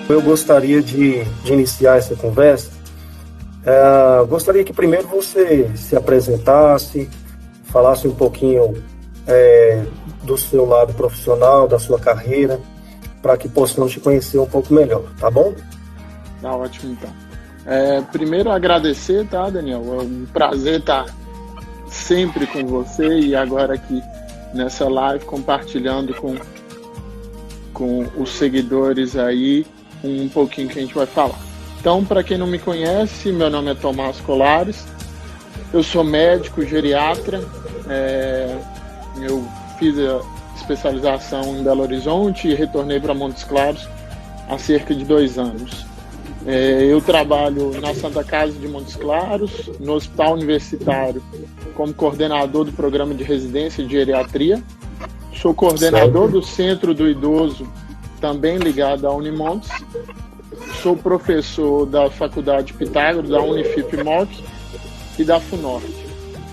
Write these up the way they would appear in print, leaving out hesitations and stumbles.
Eu gostaria de iniciar essa conversa. Gostaria que primeiro você se apresentasse, falasse um pouquinho do seu lado profissional, da sua carreira, para que possamos te conhecer um pouco melhor, tá bom? Tá ótimo, então. Primeiro agradecer, tá, Daniel? É um prazer estar sempre com você e agora aqui nessa live compartilhando com os seguidores aí um pouquinho que a gente vai falar. Então, para quem não me conhece, meu nome é Tomás Colares, eu sou médico geriatra, eu fiz a especialização em Belo Horizonte e retornei para Montes Claros há cerca de 2 anos. Eu trabalho na Santa Casa de Montes Claros, no Hospital Universitário, como coordenador do programa de residência de geriatria. Sou coordenador do Centro do Idoso, também ligado à Unimontes. Sou professor da Faculdade Pitágoras, da Unifip-Moc e da FUNORTE.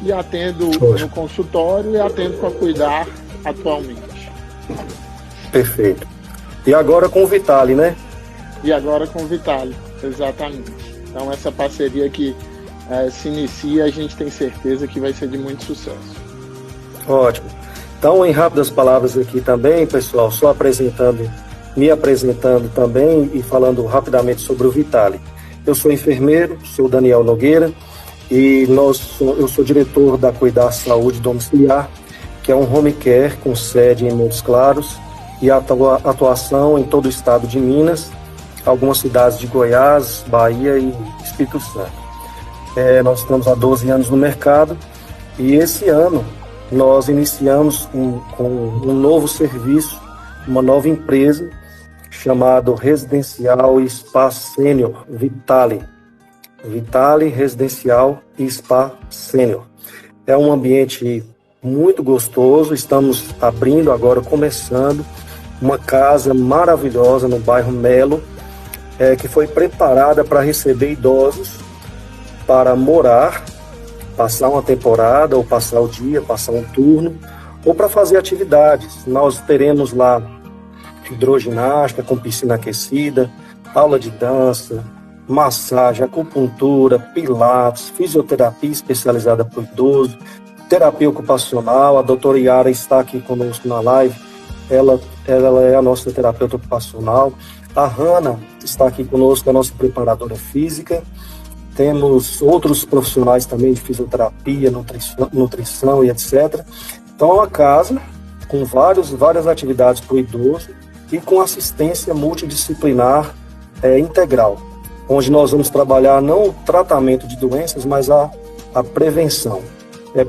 E atendo no consultório e atendo com a Cuidar atualmente. Perfeito. E agora com o Vitale, né? E agora com o Vitale, exatamente. Então essa parceria que se inicia, a gente tem certeza que vai ser de muito sucesso. Ótimo. Então, em rápidas palavras aqui também, pessoal, só me apresentando também e falando rapidamente sobre o Vitale. Eu sou enfermeiro, sou Daniel Nogueira e eu sou diretor da Cuidar Saúde Domiciliar, que é um home care com sede em Montes Claros e atuação em todo o estado de Minas, algumas cidades de Goiás, Bahia e Espírito Santo. Nós estamos há 12 anos no mercado e esse ano nós iniciamos com um novo serviço, uma nova empresa chamado Residencial e Spa Sênior Vitale. Vitale Residencial e Spa Sênior. É um ambiente muito gostoso, estamos abrindo agora, começando, uma casa maravilhosa no bairro Melo, que foi preparada para receber idosos para morar, passar uma temporada, ou passar o dia, passar um turno, ou para fazer atividades. Nós teremos lá hidroginástica com piscina aquecida, aula de dança, massagem, acupuntura, pilates, fisioterapia especializada para o idoso, terapia ocupacional. A doutora Yara está aqui conosco na live, ela é a nossa terapeuta ocupacional. A Hanna está aqui conosco, a nossa preparadora física. Temos outros profissionais também de fisioterapia, nutrição e etc. Então é uma casa com várias atividades para o idoso e com assistência multidisciplinar integral, onde nós vamos trabalhar não o tratamento de doenças, mas a prevenção.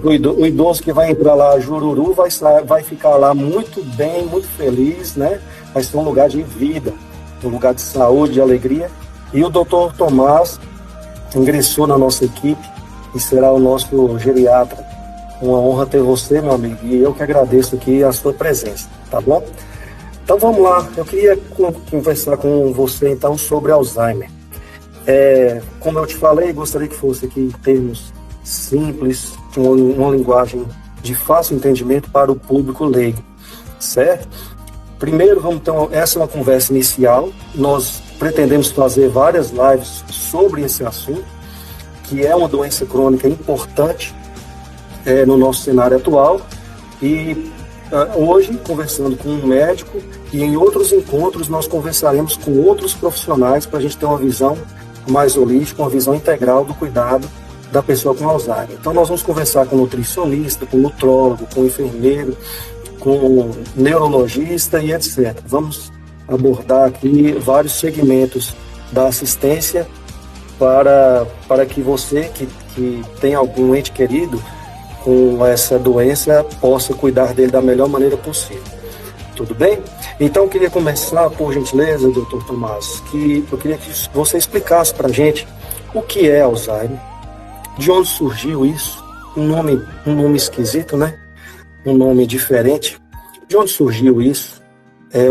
O idoso que vai entrar lá, Jururu, vai ficar lá muito bem, muito feliz, né? Vai ser um lugar de vida, um lugar de saúde, de alegria. E o Dr. Tomás ingressou na nossa equipe e será o nosso geriatra. Uma honra ter você, meu amigo, e eu que agradeço aqui a sua presença, tá bom? Então vamos lá, eu queria conversar com você então sobre Alzheimer. Como eu te falei, gostaria que fosse aqui em termos simples, uma linguagem de fácil entendimento para o público leigo, certo? Primeiro, essa é uma conversa inicial, nós pretendemos fazer várias lives sobre esse assunto, que é uma doença crônica importante no nosso cenário atual, e hoje, conversando com um médico, e em outros encontros nós conversaremos com outros profissionais para a gente ter uma visão mais holística, uma visão integral do cuidado da pessoa com Alzheimer. Então nós vamos conversar com nutricionista, com nutrólogo, com enfermeiro, com neurologista e etc. Vamos abordar aqui vários segmentos da assistência para que você que tem algum ente querido com essa doença possa cuidar dele da melhor maneira possível. Tudo bem? Então eu queria começar, por gentileza, doutor Tomás, eu queria que você explicasse para a gente o que é Alzheimer, de onde surgiu isso, um nome esquisito, né? Um nome diferente. De onde surgiu isso?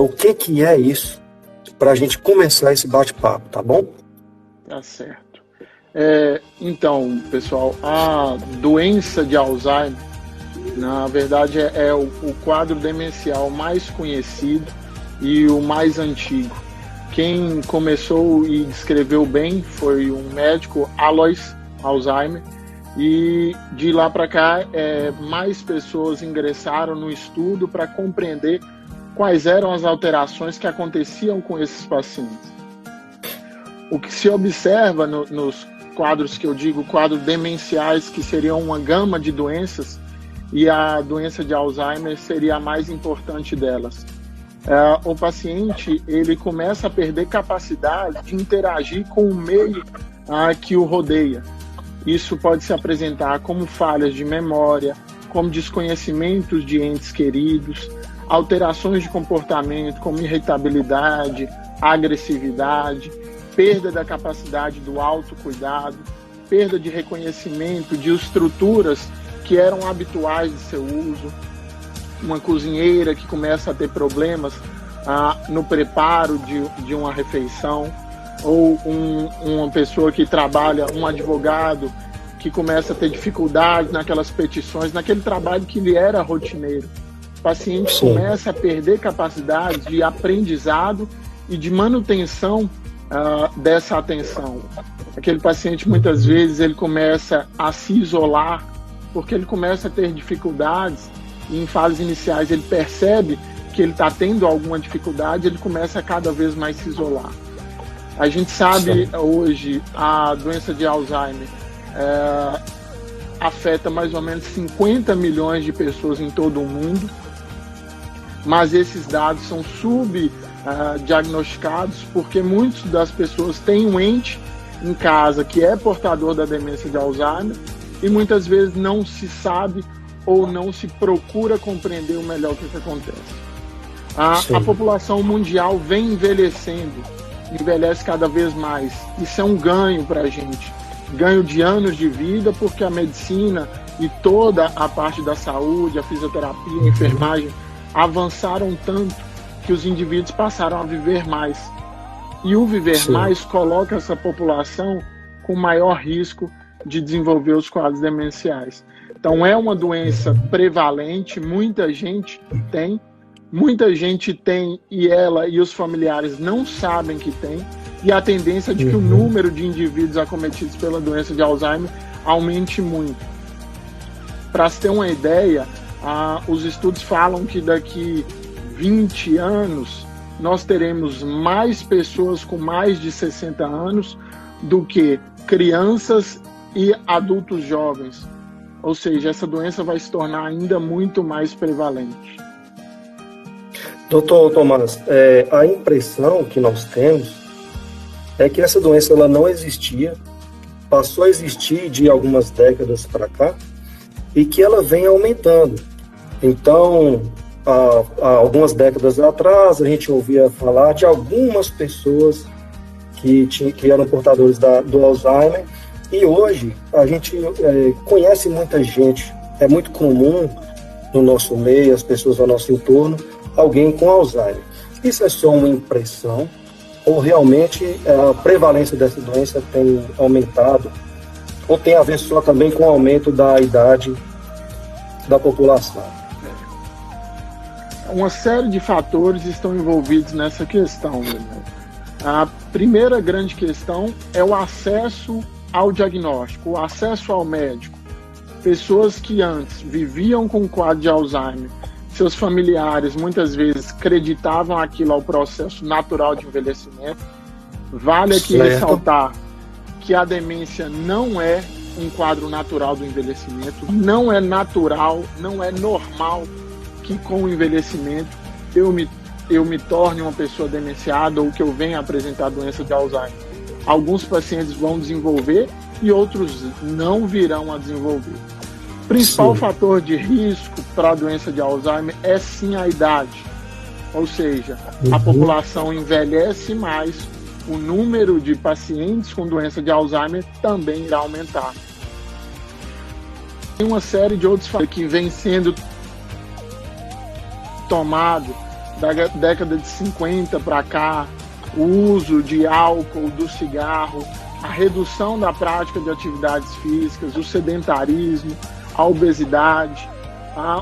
O que é isso? Para a gente começar esse bate-papo, tá bom? Tá certo. Então, pessoal, a doença de Alzheimer, na verdade, é o quadro demencial mais conhecido e o mais antigo Quem começou e descreveu bem foi um médico, Alois Alzheimer, e de lá para cá mais pessoas ingressaram no estudo para compreender quais eram as alterações que aconteciam com esses pacientes. O que se observa nos quadros que eu digo, quadros demenciais, que seriam uma gama de doenças, e a doença de Alzheimer seria a mais importante delas. O paciente ele começa a perder capacidade de interagir com o meio que o rodeia. Isso pode se apresentar como falhas de memória, como desconhecimentos de entes queridos, alterações de comportamento como irritabilidade, agressividade, perda da capacidade do autocuidado, perda de reconhecimento de estruturas que eram habituais de seu uso, uma cozinheira que começa a ter problemas no preparo de uma refeição, ou uma pessoa que trabalha, um advogado que começa a ter dificuldade naquelas petições, naquele trabalho que lhe era rotineiro. O paciente Sim. começa a perder capacidade de aprendizado e de manutenção dessa atenção. Aquele paciente, muitas vezes, ele começa a se isolar, porque ele começa a ter dificuldades, e em fases iniciais ele percebe que ele está tendo alguma dificuldade, ele começa a cada vez mais se isolar. A gente sabe hoje a doença de Alzheimer afeta mais ou menos 50 milhões de pessoas em todo o mundo, mas esses dados são subdiagnosticados porque muitas das pessoas têm um ente em casa que é portador da demência de Alzheimer e muitas vezes não se sabe ou não se procura compreender o melhor o que acontece. A população mundial vem envelhecendo, envelhece cada vez mais. Isso é um ganho para a gente, ganho de anos de vida, porque a medicina e toda a parte da saúde, a fisioterapia, a enfermagem avançaram tanto que os indivíduos passaram a viver mais. E o viver mais coloca essa população com maior risco de desenvolver os quadros demenciais. Então é uma doença prevalente, muita gente tem e ela e os familiares não sabem que tem, e a tendência é de que o número de indivíduos acometidos pela doença de Alzheimer aumente muito. Para se ter uma ideia, os estudos falam que daqui 20 anos nós teremos mais pessoas com mais de 60 anos do que crianças e adultos jovens. Ou seja, essa doença vai se tornar ainda muito mais prevalente. Doutor Tomás, a impressão que nós temos é que essa doença ela não existia, passou a existir de algumas décadas para cá e que ela vem aumentando. Então, há algumas décadas atrás, a gente ouvia falar de algumas pessoas que eram portadores do Alzheimer, e hoje a gente conhece muita gente. É muito comum no nosso meio, as pessoas ao nosso entorno, alguém com Alzheimer. Isso é só uma impressão ou realmente a prevalência dessa doença tem aumentado ou tem a ver só também com o aumento da idade da população? Uma série de fatores estão envolvidos nessa questão, Daniel. A primeira grande questão é o acesso ao diagnóstico, o acesso ao médico. Pessoas que antes viviam com quadro de Alzheimer, seus familiares muitas vezes acreditavam aquilo ao processo natural de envelhecimento. Vale aqui ressaltar que a demência não é um quadro natural do envelhecimento, não é natural, não é normal que com o envelhecimento eu me torne uma pessoa demenciada ou que eu venha apresentar doença de Alzheimer. Alguns pacientes vão desenvolver e outros não virão a desenvolver. O principal fator de risco para a doença de Alzheimer é sim a idade. Ou seja, a população envelhece mais, o número de pacientes com doença de Alzheimer também irá aumentar. Tem uma série de outros fatores que vem sendo tomado da década de 50 para cá, o uso de álcool, do cigarro, a redução da prática de atividades físicas, o sedentarismo, a obesidade.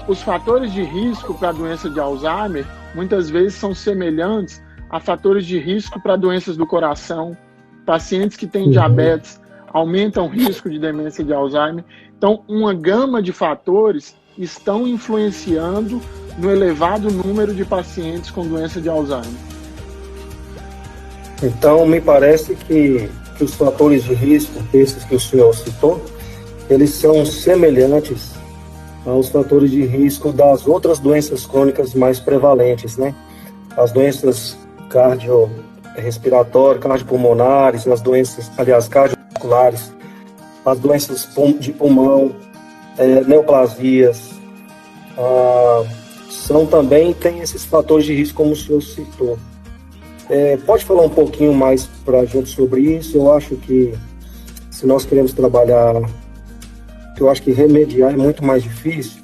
Os fatores de risco para a doença de Alzheimer muitas vezes são semelhantes a fatores de risco para doenças do coração, pacientes que têm diabetes aumentam o risco de demência de Alzheimer. Então, uma gama de fatores estão influenciando no elevado número de pacientes com doença de Alzheimer. Então, me parece que os fatores de risco, esses que o senhor citou, eles são semelhantes aos fatores de risco das outras doenças crônicas mais prevalentes, né? As doenças cardiorrespiratórias, cardiopulmonares, as doenças, aliás, cardiovasculares, as doenças de pulmão, neoplasias, tem esses fatores de risco como o senhor citou. Pode falar um pouquinho mais para a gente sobre isso? Eu acho que se nós queremos trabalhar, eu acho que remediar é muito mais difícil,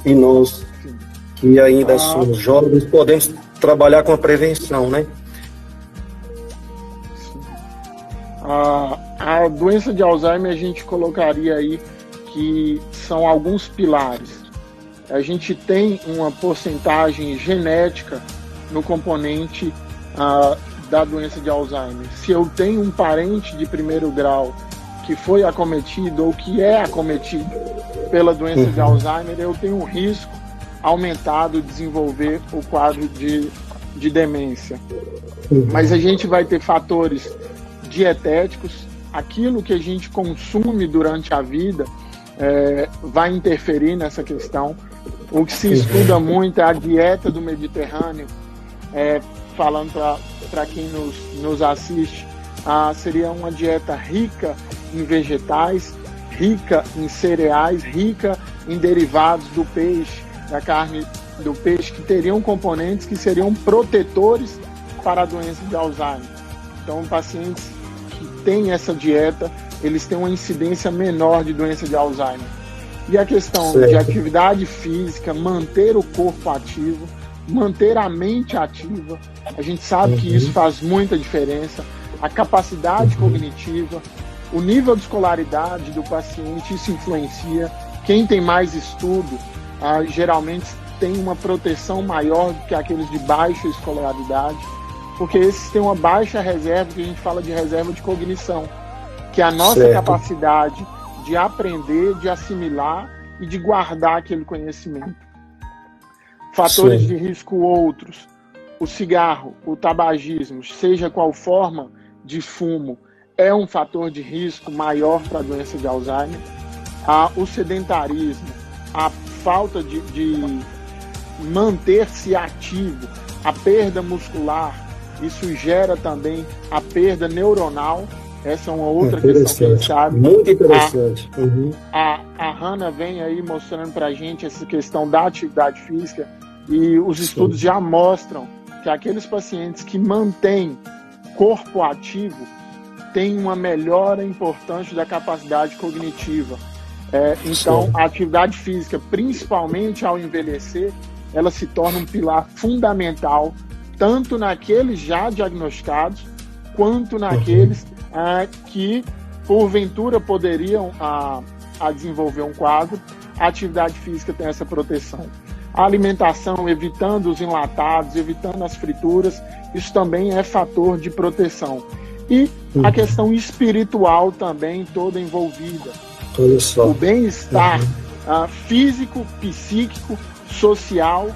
e nós que ainda somos jovens podemos trabalhar com a prevenção, né? A doença de Alzheimer a gente colocaria aí que são alguns pilares. A gente tem uma porcentagem genética no componente da doença de Alzheimer. Se eu tenho um parente de primeiro grau que foi acometido ou que é acometido pela doença de Alzheimer, eu tenho um risco aumentado de desenvolver o quadro de demência. Mas a gente vai ter fatores dietéticos, aquilo que a gente consome durante a vida vai interferir nessa questão. O que se estuda muito é a dieta do Mediterrâneo, falando para quem nos assiste, seria uma dieta rica em vegetais, rica em cereais, rica em derivados do peixe, da carne do peixe, que teriam componentes que seriam protetores para a doença de Alzheimer. Então, pacientes que têm essa dieta, eles têm uma incidência menor de doença de Alzheimer. E a questão de atividade física, manter o corpo ativo, manter a mente ativa, a gente sabe que isso faz muita diferença. A capacidade cognitiva, o nível de escolaridade do paciente, isso influencia. Quem tem mais estudo, geralmente tem uma proteção maior do que aqueles de baixa escolaridade, porque esses têm uma baixa reserva, que a gente fala de reserva de cognição, que é a nossa capacidade de aprender, de assimilar e de guardar aquele conhecimento. Fatores de risco outros: o cigarro, o tabagismo, seja qual forma de fumo, é um fator de risco maior para a doença de Alzheimer. O sedentarismo, a falta de manter-se ativo, a perda muscular, isso gera também a perda neuronal. Essa é uma outra questão que a gente sabe. Muito interessante. A Hannah vem aí mostrando para a gente essa questão da atividade física, e os estudos já mostram que aqueles pacientes que mantêm corpo ativo têm uma melhora importante da capacidade cognitiva. Então, a atividade física, principalmente ao envelhecer, ela se torna um pilar fundamental, tanto naqueles já diagnosticados, quanto naqueles que, porventura, poderiam desenvolver um quadro. A atividade física tem essa proteção. A alimentação, evitando os enlatados, evitando as frituras, isso também é fator de proteção. E a questão espiritual também toda envolvida. Olha só. O bem-estar físico, psíquico, social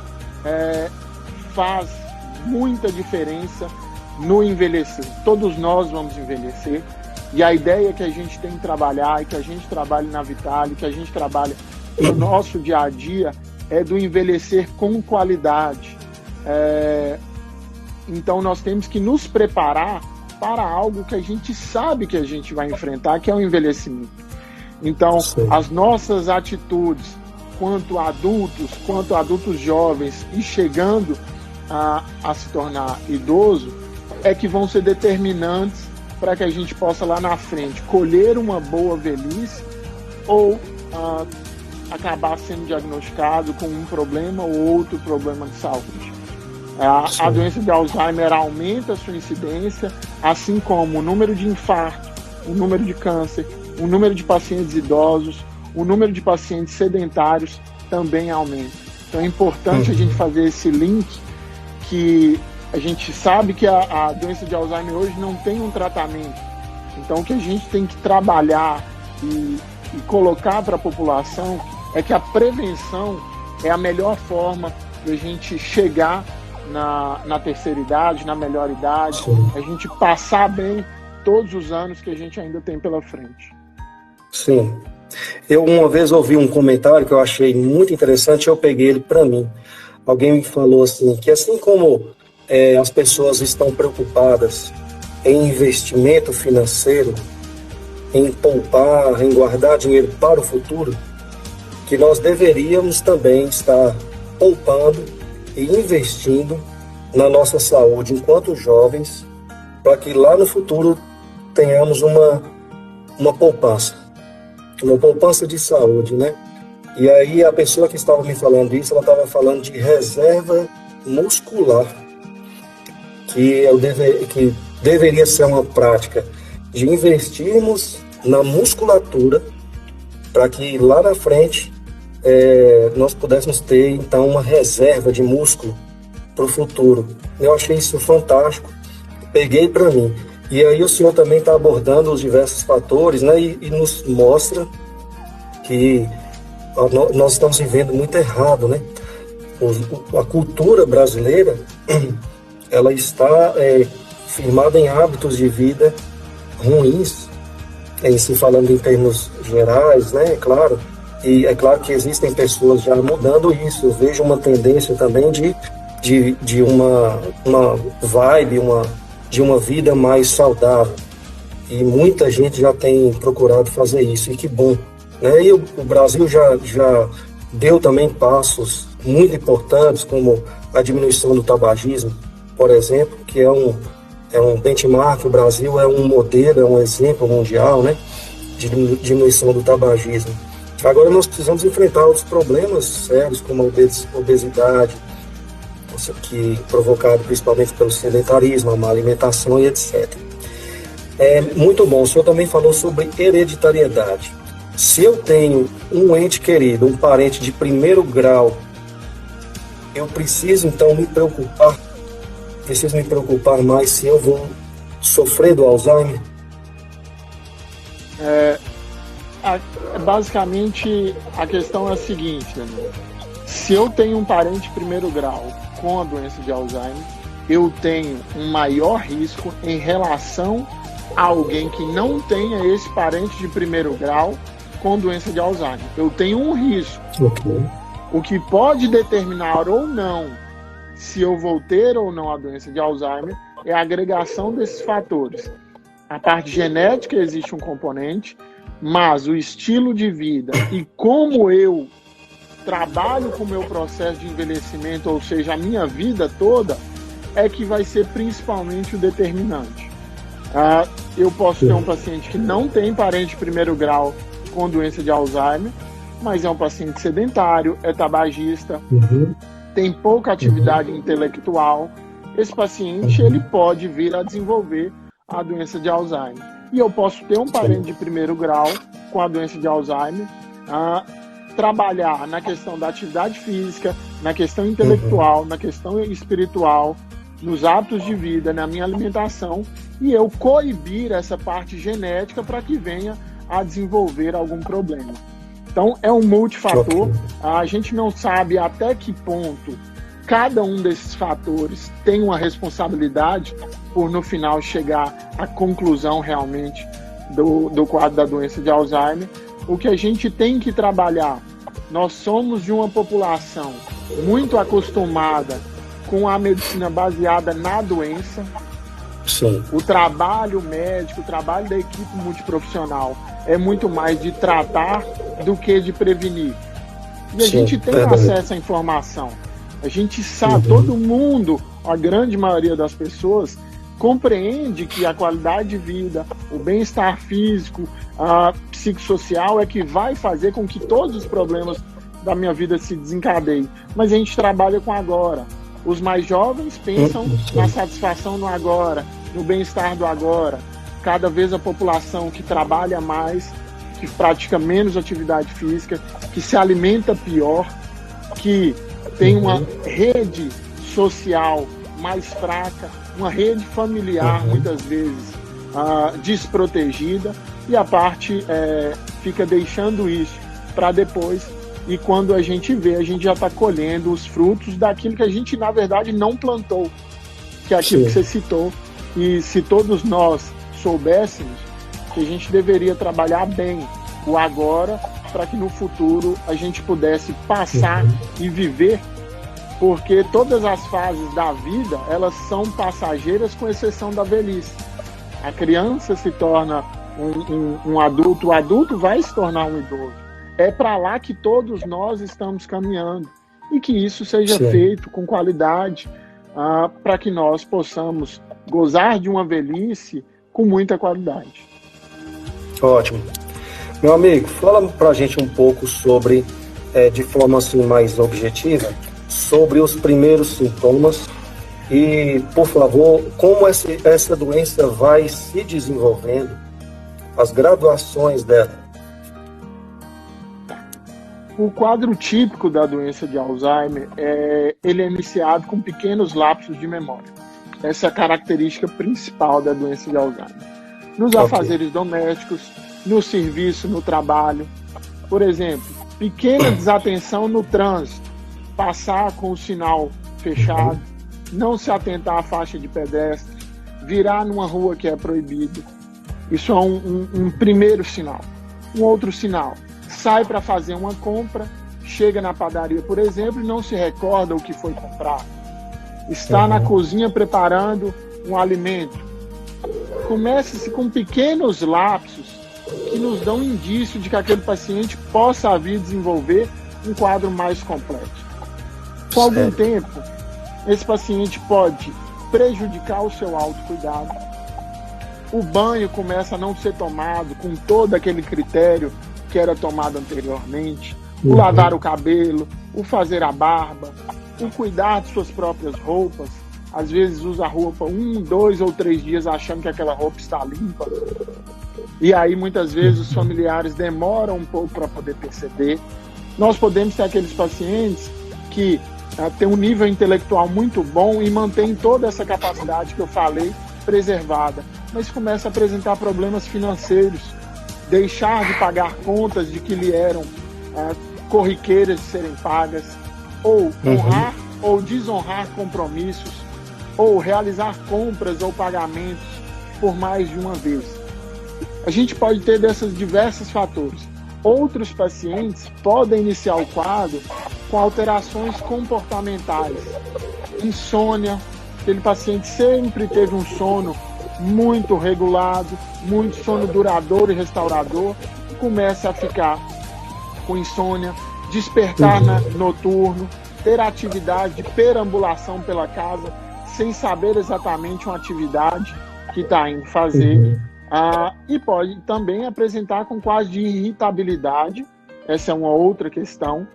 faz muita diferença no envelhecer. Todos nós vamos envelhecer, e a ideia que a gente tem que trabalhar, e que a gente trabalha na Vitale, que a gente trabalha no nosso dia a dia, é do envelhecer com qualidade. Então nós temos que nos preparar para algo que a gente sabe que a gente vai enfrentar, que é o envelhecimento. Então, as nossas atitudes quanto adultos jovens e chegando a se tornar idoso, é que vão ser determinantes para que a gente possa lá na frente colher uma boa velhice ou acabar sendo diagnosticado com um problema ou outro problema de saúde. A doença de Alzheimer aumenta a sua incidência, assim como o número de infarto, o número de câncer, o número de pacientes idosos, o número de pacientes sedentários também aumenta. Então é importante a gente fazer esse link, que A gente sabe que a doença de Alzheimer hoje não tem um tratamento. Então, o que a gente tem que trabalhar e colocar para a população é que a prevenção é a melhor forma de a gente chegar na terceira idade, na melhor idade, a gente passar bem todos os anos que a gente ainda tem pela frente. Sim. Eu uma vez ouvi um comentário que eu achei muito interessante, eu peguei ele para mim. Alguém me falou assim, que assim como as pessoas estão preocupadas em investimento financeiro, em poupar, em guardar dinheiro para o futuro, que nós deveríamos também estar poupando e investindo na nossa saúde enquanto jovens, para que lá no futuro tenhamos uma poupança de saúde, né? E aí a pessoa que estava me falando isso, ela estava falando de reserva muscular, que deveria ser uma prática de investirmos na musculatura para que lá na frente nós pudéssemos ter então uma reserva de músculo para o futuro. Eu achei isso fantástico, peguei para mim. E aí o senhor também está abordando os diversos fatores, né, e nos mostra que nós estamos vivendo muito errado, né? A cultura brasileira, ela está firmada em hábitos de vida ruins, em se falando em termos gerais, né? É claro. E é claro que existem pessoas já mudando isso. Eu vejo uma tendência também de uma vibe, de uma vida mais saudável. E muita gente já tem procurado fazer isso, e que bom. Né? E o Brasil já deu também passos muito importantes, como a diminuição do tabagismo, por exemplo, que é um benchmark. O Brasil é um modelo, é um exemplo mundial, né, de diminuição do tabagismo. Agora nós precisamos enfrentar outros problemas sérios, como a obesidade, que provocado principalmente pelo sedentarismo, a má alimentação e etc. Muito bom, o senhor também falou sobre hereditariedade. Se eu tenho um ente querido, um parente de primeiro grau, eu preciso então me preocupar mais se eu vou sofrer do Alzheimer? Basicamente, a questão é a seguinte, Daniel. Se eu tenho um parente de primeiro grau com a doença de Alzheimer, eu tenho um maior risco em relação a alguém que não tenha esse parente de primeiro grau com doença de Alzheimer. Eu tenho um risco. Okay. O que pode determinar ou não se eu vou ter ou não a doença de Alzheimer é a agregação desses fatores. A parte genética existe um componente, mas o estilo de vida e como eu trabalho com o meu processo de envelhecimento, ou seja, a minha vida toda, é que vai ser principalmente o determinante. Eu posso ter um paciente que não tem parente de primeiro grau com doença de Alzheimer, mas é um paciente sedentário, é tabagista, tem pouca atividade intelectual. Esse paciente ele pode vir a desenvolver a doença de Alzheimer. E eu posso ter um parente de primeiro grau com a doença de Alzheimer, trabalhar na questão da atividade física, na questão intelectual, na questão espiritual, nos hábitos de vida, na minha alimentação, e eu coibir essa parte genética para que venha a desenvolver algum problema. Então, é um multifator. A gente não sabe até que ponto cada um desses fatores tem uma responsabilidade por, no final, chegar à conclusão realmente do quadro da doença de Alzheimer. O que a gente tem que trabalhar, nós somos de uma população muito acostumada com a medicina baseada na doença. Sim. O trabalho médico, o trabalho da equipe multiprofissional é muito mais de tratar do que de prevenir. E a gente tem acesso à informação. A gente sabe, todo mundo, a grande maioria das pessoas, compreende que a qualidade de vida, o bem-estar físico, psicossocial é que vai fazer com que todos os problemas da minha vida se desencadeiem. Mas a gente trabalha com agora. Os mais jovens pensam na satisfação no agora, no bem-estar do agora. Cada vez a população que trabalha mais, que pratica menos atividade física, que se alimenta pior, que tem uma rede social mais fraca, uma rede familiar muitas vezes desprotegida, e a parte fica deixando isso para depois, e quando a gente vê, a gente já está colhendo os frutos daquilo que a gente na verdade não plantou, que é aquilo que você citou. E se todos nós soubéssemos que a gente deveria trabalhar bem o agora, para que no futuro a gente pudesse passar e viver, porque todas as fases da vida, elas são passageiras, com exceção da velhice. A criança se torna um adulto, o adulto vai se tornar um idoso. É para lá que todos nós estamos caminhando, e que isso seja feito com qualidade, para que nós possamos gozar de uma velhice com muita qualidade. Ótimo. Meu amigo, fala para a gente um pouco sobre, de forma assim mais objetiva, sobre os primeiros sintomas e, por favor, como essa doença vai se desenvolvendo, as graduações dela. O quadro típico da doença de Alzheimer ele é iniciado com pequenos lapsos de memória. Essa é a característica principal da doença de Alzheimer. Nos afazeres domésticos, no serviço, no trabalho. Por exemplo, pequena desatenção no trânsito, passar com o sinal fechado, não se atentar à faixa de pedestre, virar numa rua que é proibido. Isso é um primeiro sinal. Um outro sinal: sai para fazer uma compra, chega na padaria, por exemplo, e não se recorda o que foi comprado. Está na cozinha preparando um alimento. Comece-se com pequenos lapsos que nos dão indício de que aquele paciente possa vir desenvolver um quadro mais complexo. Com algum tempo, esse paciente pode prejudicar o seu autocuidado. O banho começa a não ser tomado com todo aquele critério que era tomado anteriormente. O lavar o cabelo, o fazer a barba, o cuidar de suas próprias roupas. Às vezes usa a roupa 1, 2 ou 3 dias achando que aquela roupa está limpa. E aí muitas vezes os familiares demoram um pouco para poder perceber. Nós podemos ter aqueles pacientes que têm um nível intelectual muito bom e mantêm toda essa capacidade que eu falei preservada, mas começa a apresentar problemas financeiros, deixar de pagar contas de que lhe eram corriqueiras de serem pagas, ou honrar ou desonrar compromissos, ou realizar compras ou pagamentos por mais de uma vez. A gente pode ter desses diversos fatores. Outros pacientes podem iniciar o quadro com alterações comportamentais. Insônia, aquele paciente sempre teve um sono muito regulado, muito sono duradouro e restaurador, começa a ficar com insônia, despertar noturno, ter atividade de perambulação pela casa, sem saber exatamente uma atividade que está indo fazer. E pode também apresentar com quadro de irritabilidade. Essa é uma outra questão.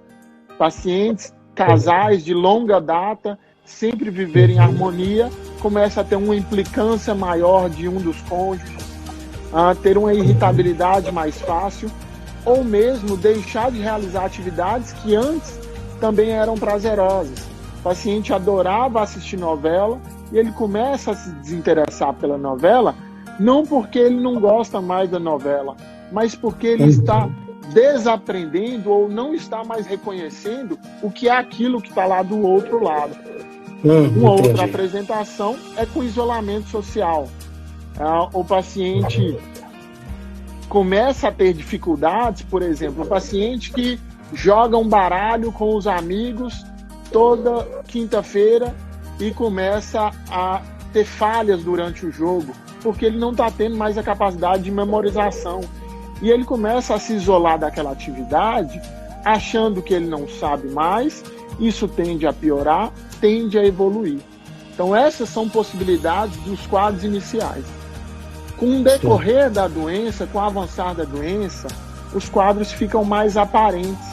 Pacientes, casais de longa data, sempre viver em harmonia, começa a ter uma implicância maior de um dos cônjuges, ter uma irritabilidade mais fácil, ou mesmo deixar de realizar atividades que antes também eram prazerosas. O paciente adorava assistir novela e ele começa a se desinteressar pela novela, não porque ele não gosta mais da novela, mas porque ele está desaprendendo ou não está mais reconhecendo o que é aquilo que está lá do outro lado. Uma outra apresentação é com isolamento social. O paciente começa a ter dificuldades, por exemplo, o paciente que joga um baralho com os amigos toda quinta-feira e começa a ter falhas durante o jogo, porque ele não está tendo mais a capacidade de memorização. E ele começa a se isolar daquela atividade, achando que ele não sabe mais. Isso tende a piorar, tende a evoluir. Então essas são possibilidades dos quadros iniciais. Com o decorrer da doença, com o avançar da doença, os quadros ficam mais aparentes.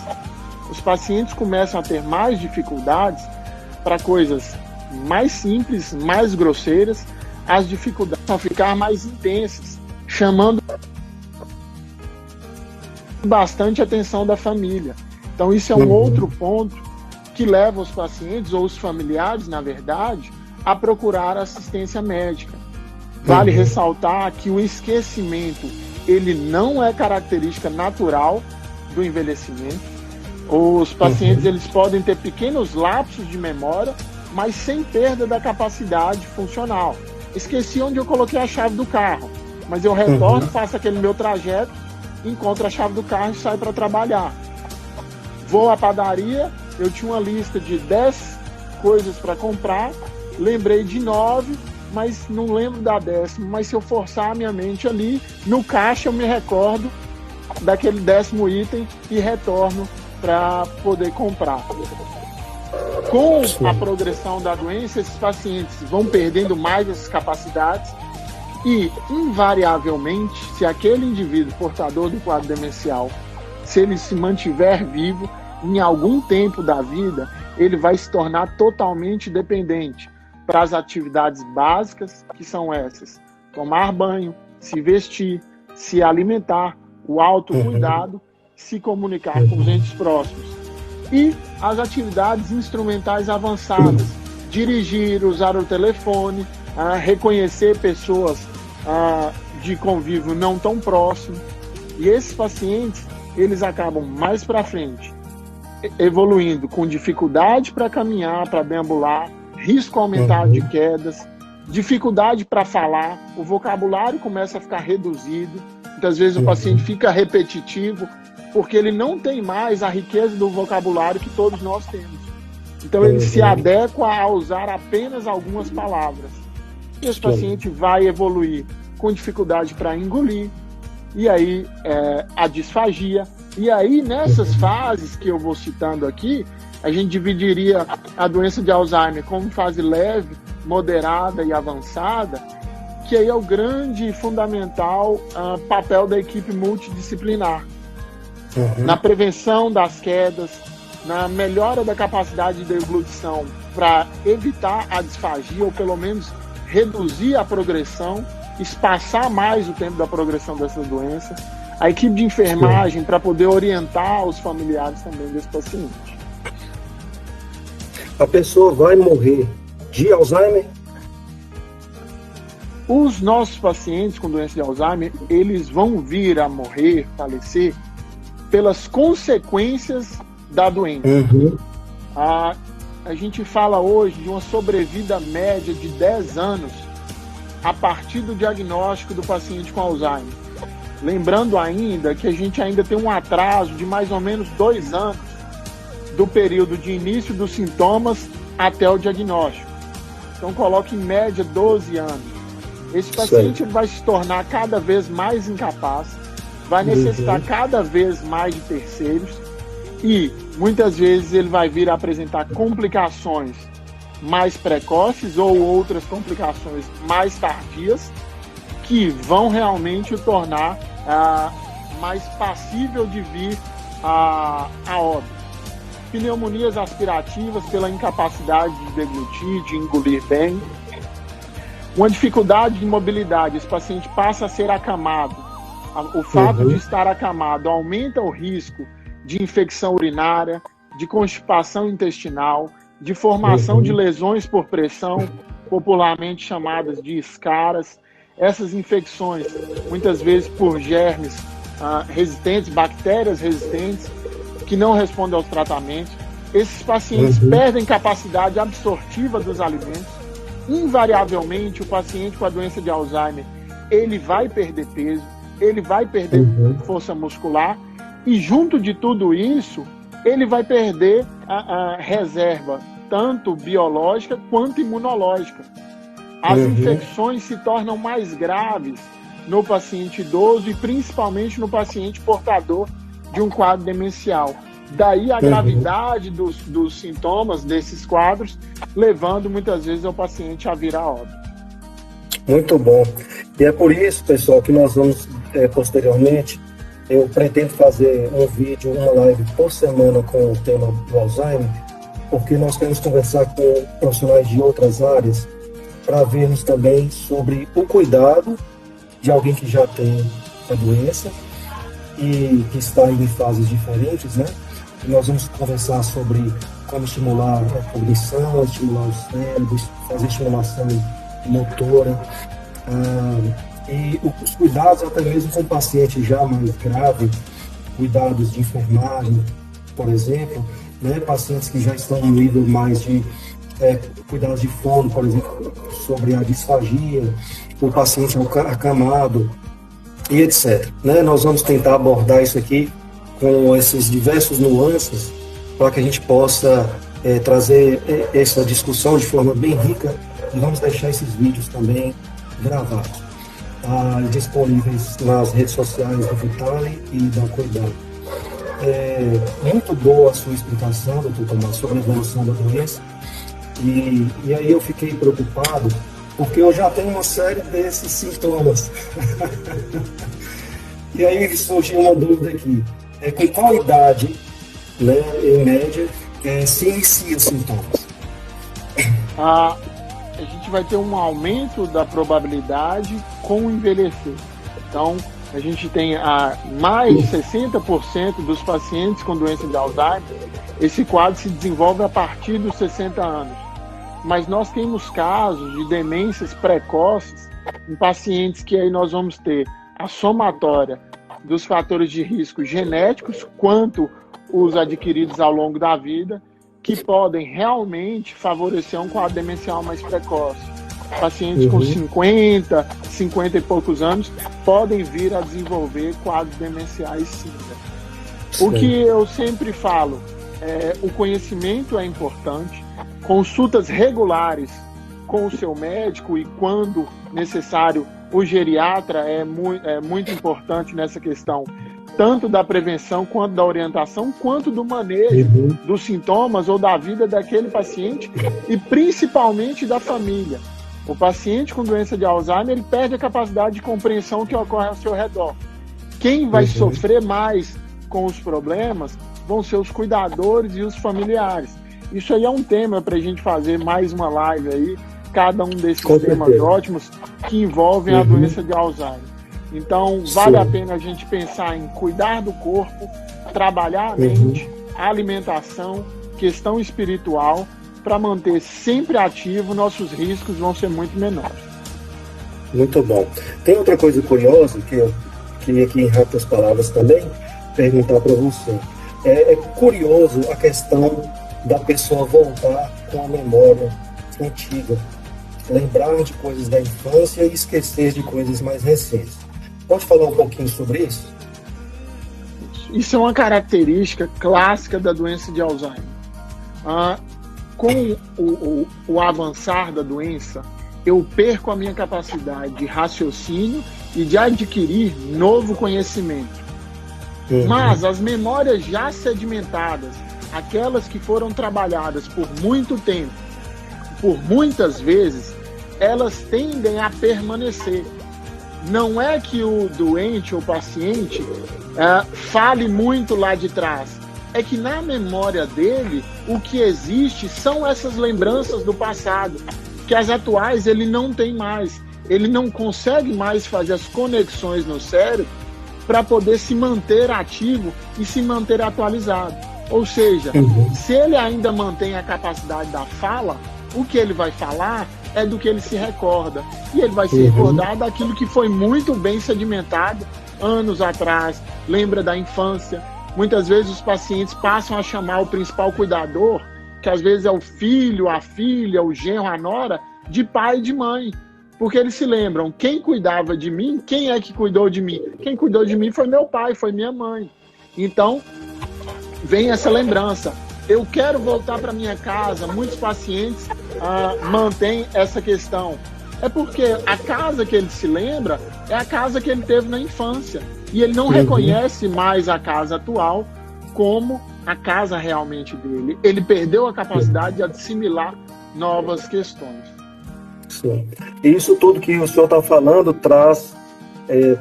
Os pacientes começam a ter mais dificuldades para coisas mais simples, mais grosseiras. As dificuldades vão ficar mais intensas, chamando bastante atenção da família. Então isso é um outro ponto que leva os pacientes, ou os familiares, na verdade, a procurar assistência médica. Vale ressaltar que o esquecimento, ele não é característica natural do envelhecimento. Os pacientes eles podem ter pequenos lapsos de memória, mas sem perda da capacidade funcional. Esqueci onde eu coloquei a chave do carro, mas eu retorno, faço aquele meu trajeto, encontro a chave do carro e saio para trabalhar. Vou à padaria, eu tinha uma lista de 10 coisas para comprar, lembrei de 9, mas não lembro da 10ª. Mas se eu forçar a minha mente ali, no caixa eu me recordo daquele 10º item e retorno para poder comprar. Com a progressão da doença, esses pacientes vão perdendo mais essas capacidades e, invariavelmente, se aquele indivíduo portador do quadro demencial, se ele se mantiver vivo, em algum tempo da vida, ele vai se tornar totalmente dependente para as atividades básicas, que são essas: tomar banho, se vestir, se alimentar, o autocuidado, se comunicar com os entes próximos. E as atividades instrumentais avançadas: dirigir, usar o telefone, reconhecer pessoas de convívio não tão próximo. E esses pacientes, eles acabam mais para frente evoluindo com dificuldade para caminhar, para deambular, risco aumentado de quedas, dificuldade para falar, o vocabulário começa a ficar reduzido. Muitas vezes o paciente fica repetitivo, porque ele não tem mais a riqueza do vocabulário que todos nós temos. Então ele se adequa a usar apenas algumas palavras. E esse paciente vai evoluir com dificuldade para engolir, e aí a disfagia. E aí nessas fases que eu vou citando aqui, a gente dividiria a doença de Alzheimer como fase leve, moderada e avançada, que aí é o grande e fundamental papel da equipe multidisciplinar. Na prevenção das quedas, na melhora da capacidade de deglutição para evitar a disfagia, ou pelo menos reduzir a progressão, espaçar mais o tempo da progressão dessa doença. A equipe de enfermagem para poder orientar os familiares também desse paciente. A pessoa vai morrer de Alzheimer? Os nossos pacientes com doença de Alzheimer, eles vão vir a morrer, falecer, pelas consequências da doença. A gente fala hoje de uma sobrevida média de 10 anos a partir do diagnóstico do paciente com Alzheimer. Lembrando ainda que a gente ainda tem um atraso de mais ou menos 2 anos do período de início dos sintomas até o diagnóstico. Então coloque em média 12 anos. Esse paciente vai se tornar cada vez mais incapaz, vai necessitar cada vez mais de terceiros e muitas vezes ele vai vir a apresentar complicações mais precoces ou outras complicações mais tardias que vão realmente o tornar mais passível de vir a óbito. Pneumonias aspirativas pela incapacidade de deglutir, de engolir bem. Uma dificuldade de mobilidade, esse paciente passa a ser acamado. O fato de estar acamado aumenta o risco de infecção urinária, de constipação intestinal, de formação de lesões por pressão, popularmente chamadas de escaras. Essas infecções, muitas vezes por germes resistentes, bactérias resistentes, que não respondem aos tratamentos. Esses pacientes perdem capacidade absortiva dos alimentos. Invariavelmente, o paciente com a doença de Alzheimer, ele vai perder peso, ele vai perder força muscular e, junto de tudo isso, ele vai perder a reserva, tanto biológica quanto imunológica. As infecções se tornam mais graves no paciente idoso e principalmente no paciente portador de um quadro demencial. Daí a gravidade dos sintomas desses quadros, levando muitas vezes o paciente a vir a óbito. Muito bom. E é por isso, pessoal, que nós vamos, posteriormente, eu pretendo fazer um vídeo, uma live por semana com o tema do Alzheimer, porque nós queremos conversar com profissionais de outras áreas para vermos também sobre o cuidado de alguém que já tem a doença e que está em fases diferentes, né? E nós vamos conversar sobre como estimular a cognição, estimular o cérebro, fazer estimulação motora. E os cuidados até mesmo com pacientes já mais graves, cuidados de enfermagem, por exemplo, né, pacientes que já estão no nível mais de cuidados de fono, por exemplo, sobre a disfagia, o paciente acamado e etc. Né? Nós vamos tentar abordar isso aqui com esses diversos nuances para que a gente possa trazer essa discussão de forma bem rica, e vamos deixar esses vídeos também gravados, disponíveis nas redes sociais do Vitale e da Cuidado. Muito boa a sua explicação, doutor Tomás, sobre a evolução da doença, e aí eu fiquei preocupado, porque eu já tenho uma série desses sintomas. E aí surgiu uma dúvida aqui, com qual idade, né, em média, se inicia os sintomas? A gente vai ter um aumento da probabilidade com o envelhecer. Então, a gente tem mais de 60% dos pacientes com doença de Alzheimer, esse quadro se desenvolve a partir dos 60 anos. Mas nós temos casos de demências precoces em pacientes que aí nós vamos ter a somatória dos fatores de risco genéticos, quanto os adquiridos ao longo da vida, que podem realmente favorecer um quadro demencial mais precoce. Pacientes com 50 e poucos anos podem vir a desenvolver quadros demenciais sim. O que eu sempre falo, o conhecimento é importante, consultas regulares com o seu médico e, quando necessário, o geriatra é muito importante nessa questão, tanto da prevenção, quanto da orientação, quanto do manejo dos sintomas ou da vida daquele paciente e principalmente da família. O paciente com doença de Alzheimer, ele perde a capacidade de compreensão que ocorre ao seu redor. Quem vai sofrer mais com os problemas vão ser os cuidadores e os familiares. Isso aí é um tema para a gente fazer mais uma live aí, cada um desses temas ótimos que envolvem a doença de Alzheimer. Então, vale a pena a gente pensar em cuidar do corpo, trabalhar a mente, a alimentação, questão espiritual, para manter sempre ativo, nossos riscos vão ser muito menores. Muito bom. Tem outra coisa curiosa que eu queria aqui, em rápidas palavras também, perguntar para você. É curioso a questão da pessoa voltar com a memória antiga, lembrar de coisas da infância e esquecer de coisas mais recentes. Pode falar um pouquinho sobre isso? Isso é uma característica clássica da doença de Alzheimer. Com o avançar da doença, eu perco a minha capacidade de raciocínio e de adquirir novo conhecimento. Mas as memórias já sedimentadas, aquelas que foram trabalhadas por muito tempo, por muitas vezes, elas tendem a permanecer. Não é que o doente ou paciente fale muito lá de trás, é que na memória dele, o que existe são essas lembranças do passado, que as atuais ele não tem mais. Ele não consegue mais fazer as conexões no cérebro para poder se manter ativo e se manter atualizado. Ou seja, se ele ainda mantém a capacidade da fala, o que ele vai falar é do que ele se recorda. E ele vai se recordar daquilo que foi muito bem sedimentado anos atrás, lembra da infância. Muitas vezes os pacientes passam a chamar o principal cuidador, que às vezes é o filho, a filha, o genro, a nora, de pai e de mãe. Porque eles se lembram, quem cuidava de mim, quem é que cuidou de mim? Quem cuidou de mim foi meu pai, foi minha mãe. Então, vem essa lembrança. Eu quero voltar para minha casa. Muitos pacientes mantêm essa questão. É porque a casa que ele se lembra é a casa que ele teve na infância. E ele não reconhece mais a casa atual como a casa realmente dele. Ele perdeu a capacidade de assimilar novas questões. Sim. Isso tudo que o senhor está falando traz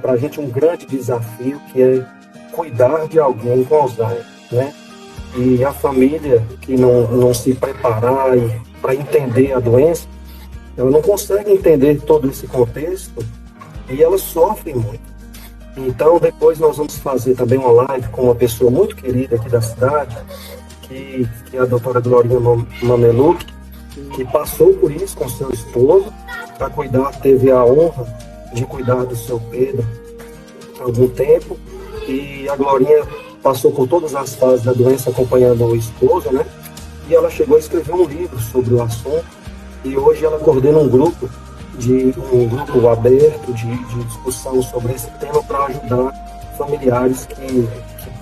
para a gente um grande desafio, que é cuidar de alguém com Alzheimer, né? E a família que não se preparar para entender a doença, ela não consegue entender todo esse contexto e ela sofre muito. Então, depois nós vamos fazer também uma live com uma pessoa muito querida aqui da cidade, que é a doutora Glorinha Mameluc, que passou por isso com seu esposo, para cuidar, teve a honra de cuidar do seu Pedro há algum tempo, e a Glorinha passou por todas as fases da doença acompanhando o esposo, né? E ela chegou a escrever um livro sobre o assunto, e hoje ela coordena um grupo aberto de discussão sobre esse tema para ajudar familiares que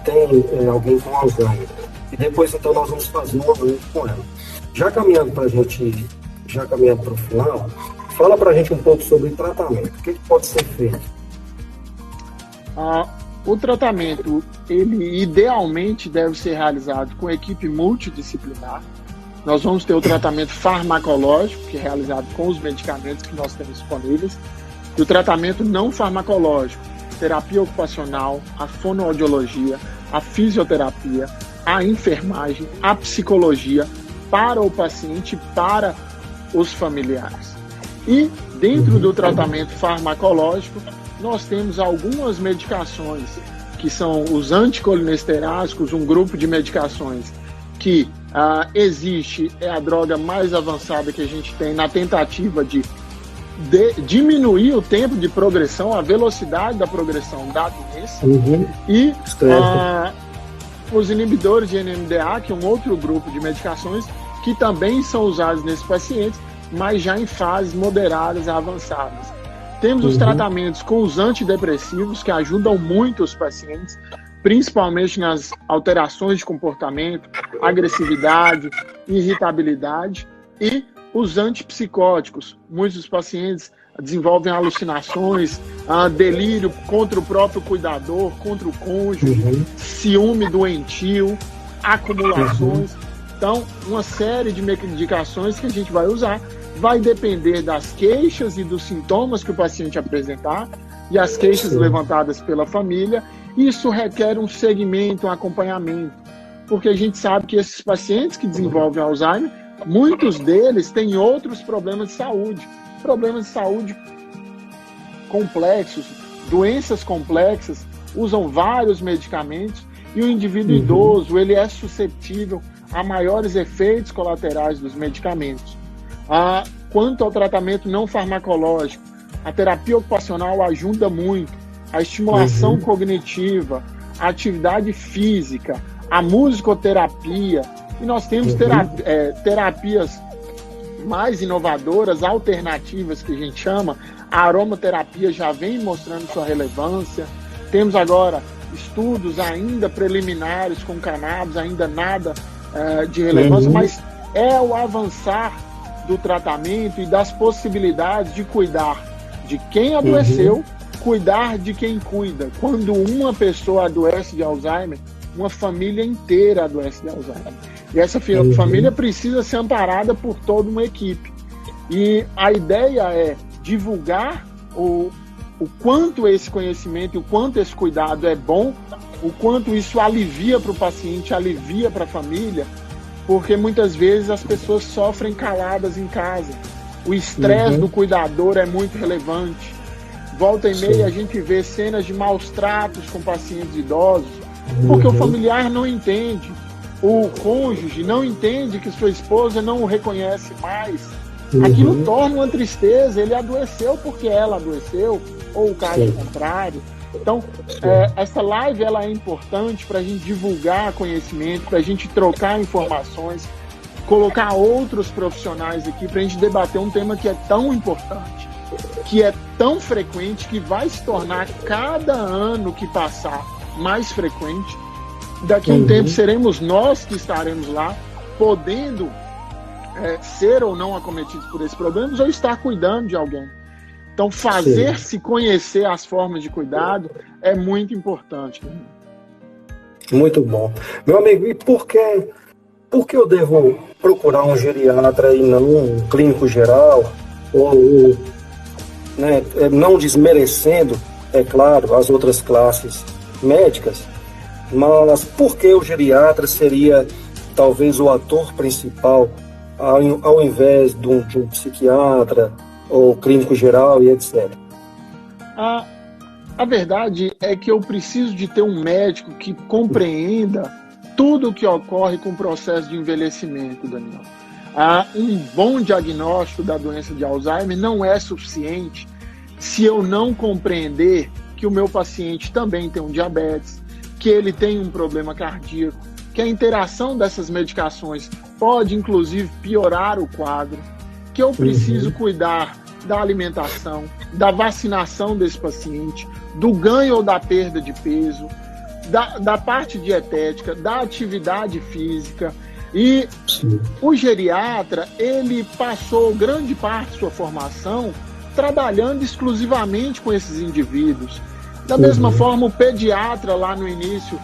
têm alguém com Alzheimer. E depois, então, nós vamos fazer uma noite com ela. Já caminhando para o final, fala para a gente um pouco sobre tratamento. O que pode ser feito? O tratamento, ele idealmente deve ser realizado com equipe multidisciplinar. Nós vamos ter o tratamento farmacológico, que é realizado com os medicamentos que nós temos disponíveis, e o tratamento não farmacológico, terapia ocupacional, a fonoaudiologia, a fisioterapia, a enfermagem, a psicologia para o paciente e para os familiares. E dentro do tratamento farmacológico, nós temos algumas medicações, que são os anticolinesteráticos, um grupo de medicações que existe, é a droga mais avançada que a gente tem na tentativa de diminuir o tempo de progressão, a velocidade da progressão da doença, e os inibidores de NMDA, que é um outro grupo de medicações que também são usados nesses pacientes, mas já em fases moderadas a avançadas. Temos os tratamentos com os antidepressivos, que ajudam muito os pacientes, principalmente nas alterações de comportamento, agressividade, irritabilidade, e os antipsicóticos. Muitos dos pacientes desenvolvem alucinações, delírio contra o próprio cuidador, contra o cônjuge, ciúme doentio, acumulações. Então, uma série de medicações que a gente vai usar vai depender das queixas e dos sintomas que o paciente apresentar e as queixas levantadas pela família. Isso requer um segmento, um acompanhamento, porque a gente sabe que esses pacientes que desenvolvem Alzheimer, muitos deles têm outros problemas de saúde complexos, doenças complexas, usam vários medicamentos, e o indivíduo idoso, ele é suscetível a maiores efeitos colaterais dos medicamentos. Quanto ao tratamento não farmacológico, a terapia ocupacional ajuda muito, a estimulação cognitiva, a atividade física, a musicoterapia, e nós temos terapias mais inovadoras, alternativas, que a gente chama. A aromaterapia já vem mostrando sua relevância. Temos agora estudos ainda preliminares com cannabis, ainda nada de relevância, mas é o avançar do tratamento e das possibilidades de cuidar de quem adoeceu, cuidar de quem cuida. Quando uma pessoa adoece de Alzheimer, uma família inteira adoece de Alzheimer. E essa família precisa ser amparada por toda uma equipe. E a ideia é divulgar o quanto esse conhecimento, o quanto esse cuidado é bom, o quanto isso alivia para o paciente, alivia para a família, porque muitas vezes as pessoas sofrem caladas em casa. O estresse do cuidador é muito relevante. Volta e meia a gente vê cenas de maus tratos com pacientes idosos, porque o familiar não entende, o cônjuge não entende que sua esposa não o reconhece mais. Aquilo torna uma tristeza, ele adoeceu porque ela adoeceu, ou o caso contrário. Então, essa live ela é importante para a gente divulgar conhecimento, para a gente trocar informações, colocar outros profissionais aqui para a gente debater um tema que é tão importante, que é tão frequente, que vai se tornar cada ano que passar mais frequente. Daqui a um tempo seremos nós que estaremos lá, podendo ser ou não acometidos por esses problemas, ou estar cuidando de alguém. Então, fazer-se conhecer as formas de cuidado é muito importante. Muito bom. Meu amigo, e por que eu devo procurar um geriatra e não um clínico geral? Ou, né, não desmerecendo, é claro, as outras classes médicas, mas por que o geriatra seria talvez o ator principal ao invés de um psiquiatra ou clínico geral e etc? A verdade é que eu preciso de ter um médico que compreenda tudo o que ocorre com o processo de envelhecimento, Daniel. Um bom diagnóstico da doença de Alzheimer não é suficiente se eu não compreender que o meu paciente também tem um diabetes, que ele tem um problema cardíaco, que a interação dessas medicações pode, inclusive, piorar o quadro, que eu preciso cuidar da alimentação, da vacinação desse paciente, do ganho ou da perda de peso, da parte dietética, da atividade física. E o geriatra, ele passou grande parte de sua formação trabalhando exclusivamente com esses indivíduos. Da mesma forma, o pediatra, lá no início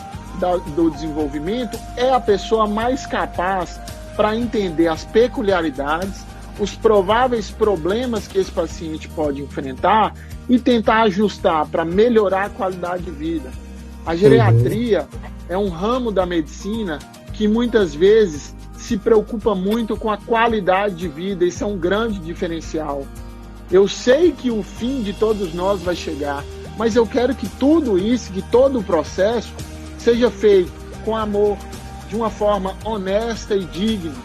do desenvolvimento, é a pessoa mais capaz para entender as peculiaridades, os prováveis problemas que esse paciente pode enfrentar e tentar ajustar para melhorar a qualidade de vida. A geriatria é um ramo da medicina que muitas vezes se preocupa muito com a qualidade de vida. Isso é um grande diferencial. Eu sei que o fim de todos nós vai chegar, mas eu quero que tudo isso, que todo o processo seja feito com amor, de uma forma honesta e digna.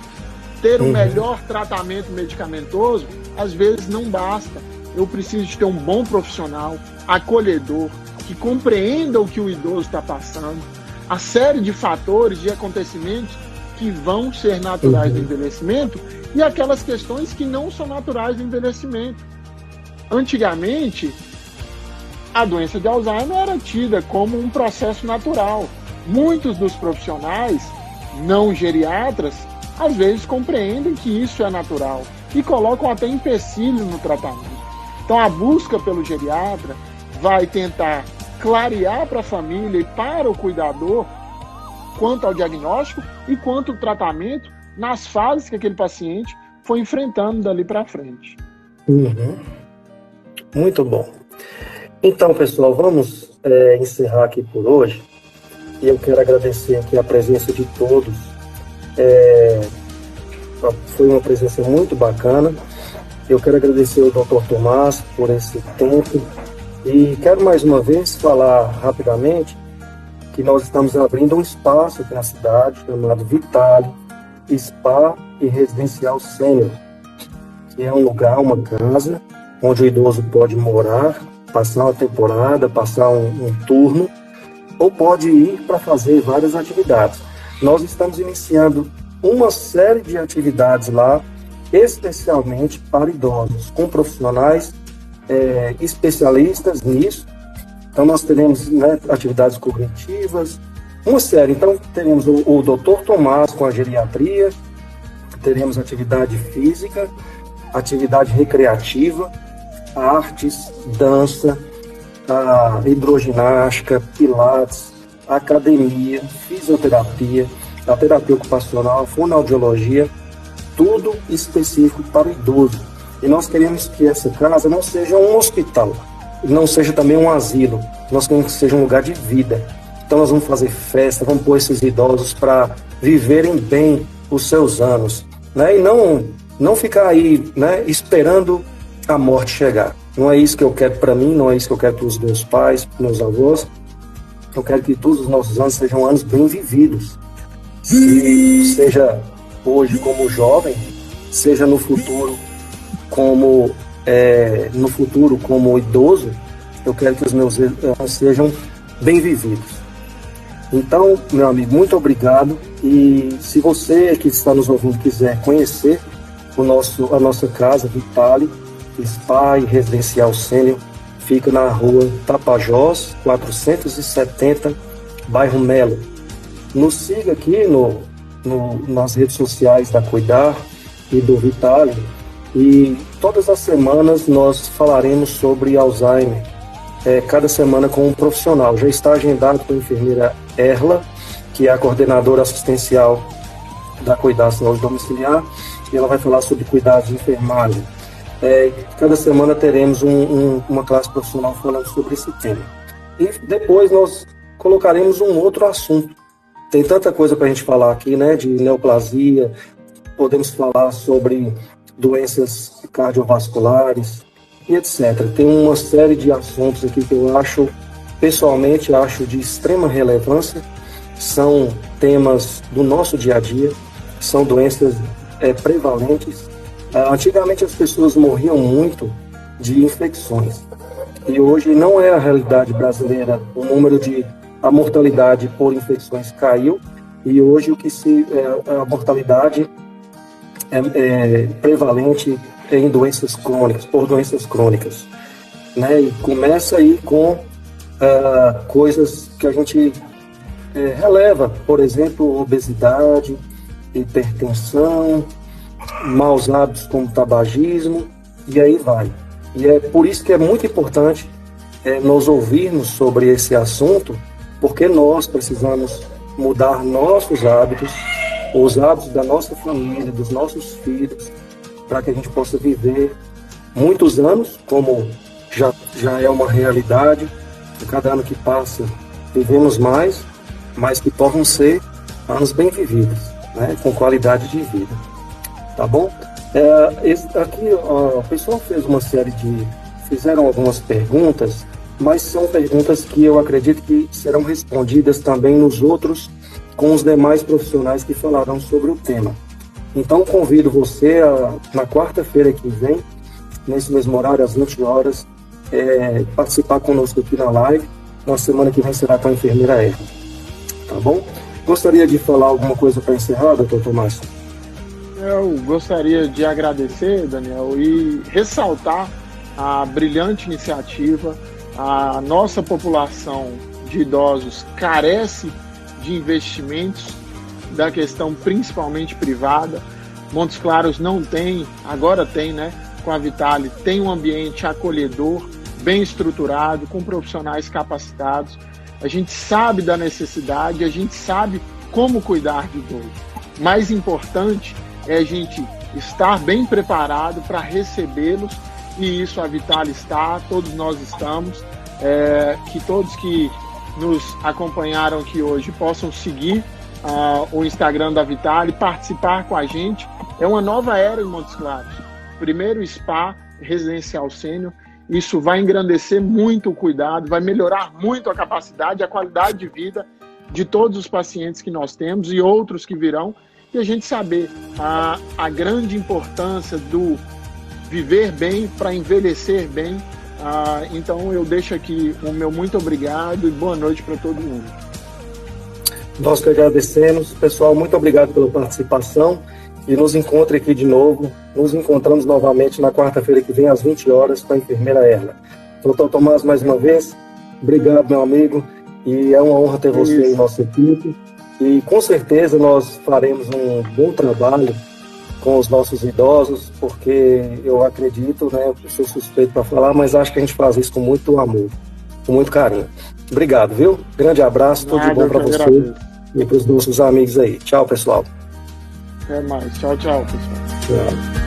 Ter o melhor tratamento medicamentoso, às vezes, não basta. Eu preciso de ter um bom profissional, acolhedor, que compreenda o que o idoso está passando, a série de fatores, de acontecimentos que vão ser naturais do envelhecimento e aquelas questões que não são naturais do envelhecimento. Antigamente, a doença de Alzheimer era tida como um processo natural. Muitos dos profissionais não geriatras às vezes compreendem que isso é natural e colocam até empecilhos no tratamento. Então a busca pelo geriatra vai tentar clarear para a família e para o cuidador quanto ao diagnóstico e quanto ao tratamento nas fases que aquele paciente foi enfrentando dali para frente. Muito bom. Então, pessoal, vamos encerrar aqui por hoje. E eu quero agradecer aqui a presença de todos. Foi uma presença muito bacana. Eu quero agradecer ao Dr. Tomás por esse tempo. E quero mais uma vez falar rapidamente que nós estamos abrindo um espaço aqui na cidade chamado Vitale Spa e Residencial Sênior, que é um lugar, uma casa, onde o idoso pode morar, passar uma temporada, passar um turno, ou pode ir para fazer várias atividades. Nós estamos iniciando uma série de atividades lá, especialmente para idosos, com profissionais especialistas nisso. Então nós teremos atividades cognitivas, uma série. Então teremos o Dr. Tomás com a geriatria, teremos atividade física, atividade recreativa, artes, dança, a hidroginástica, pilates, academia, fisioterapia, a terapia ocupacional, a fonoaudiologia, tudo específico para o idoso. E nós queremos que essa casa não seja um hospital, não seja também um asilo, nós queremos que seja um lugar de vida. Então nós vamos fazer festa, vamos pôr esses idosos para viverem bem os seus anos, né? E não ficar aí, né, esperando a morte chegar. Não é isso que eu quero para mim, não é isso que eu quero para os meus pais, para os meus avós. Eu quero que todos os nossos anos sejam anos bem vividos. E seja hoje como jovem, seja no futuro como idoso, eu quero que os meus anos sejam bem vividos. Então, meu amigo, muito obrigado. E se você que está nos ouvindo quiser conhecer a nossa casa, Vitale Spa e Residencial Sênior, fica na rua Tapajós, 470, bairro Melo. Nos siga aqui nas redes sociais da Cuidar e do Vitale, e todas as semanas nós falaremos sobre Alzheimer, cada semana com um profissional. Já está agendado com a enfermeira Erla, que é a coordenadora assistencial da Cuidar Saúde Domiciliar, e ela vai falar sobre cuidados de enfermagem. Cada semana teremos uma classe profissional falando sobre esse tema. E depois nós colocaremos um outro assunto. Tem tanta coisa para a gente falar aqui, né? De neoplasia, podemos falar sobre doenças cardiovasculares e etc. Tem uma série de assuntos aqui que eu pessoalmente acho de extrema relevância, são temas do nosso dia a dia, são doenças prevalentes. Antigamente as pessoas morriam muito de infecções, e hoje não é a realidade brasileira. A mortalidade por infecções caiu, e hoje a mortalidade prevalente em doenças crônicas, por doenças crônicas, né? E começa aí com coisas que a gente releva, por exemplo, obesidade, hipertensão, maus hábitos como tabagismo, e aí vai. E é por isso que é muito importante nós ouvirmos sobre esse assunto, porque nós precisamos mudar nossos hábitos, os hábitos da nossa família, dos nossos filhos, para que a gente possa viver muitos anos, como já é uma realidade. Cada ano que passa, vivemos mais, mas que possam ser anos bem vividos, né, com qualidade de vida. Tá bom? Aqui o pessoal fizeram algumas perguntas, mas são perguntas que eu acredito que serão respondidas também com os demais profissionais que falarão sobre o tema. Então convido você na quarta-feira que vem, nesse mesmo horário, às 20 horas, participar conosco aqui na live. Na semana que vem será com a enfermeira Erna. Tá bom? Gostaria de falar alguma coisa para encerrar, doutor Tomás? Eu gostaria de agradecer, Daniel, e ressaltar a brilhante iniciativa. A nossa população de idosos carece de investimentos da questão principalmente privada. Montes Claros não tem, agora tem, né? Com a Vitale, tem um ambiente acolhedor, bem estruturado, com profissionais capacitados. A gente sabe da necessidade, a gente sabe como cuidar de idoso. Mais importante é a gente estar bem preparado para recebê-los, e isso a Vitale está, todos nós estamos. Que todos que nos acompanharam aqui hoje possam seguir o Instagram da Vitale, participar com a gente. É uma nova era em Montes Claros. Primeiro spa residencial sênior. Isso vai engrandecer muito o cuidado, vai melhorar muito a capacidade, a qualidade de vida de todos os pacientes que nós temos e outros que virão. E a gente saber a grande importância do viver bem para envelhecer bem. Então eu deixo aqui o meu muito obrigado e boa noite para todo mundo. Nós que agradecemos. Pessoal, muito obrigado pela participação, e nos encontre aqui de novo. Nos encontramos novamente na quarta-feira que vem, às 20 horas, com a enfermeira Erna. Doutor Tomás, mais uma vez, obrigado, meu amigo, e é uma honra ter você em nossa equipe. E com certeza nós faremos um bom trabalho com os nossos idosos, porque eu acredito, né, eu sou suspeito para falar, mas acho que a gente faz isso com muito amor, com muito carinho. Obrigado, viu? Grande abraço, tudo de bom para você e para os nossos amigos aí. Tchau, pessoal. Até mais. Tchau, pessoal. Tchau.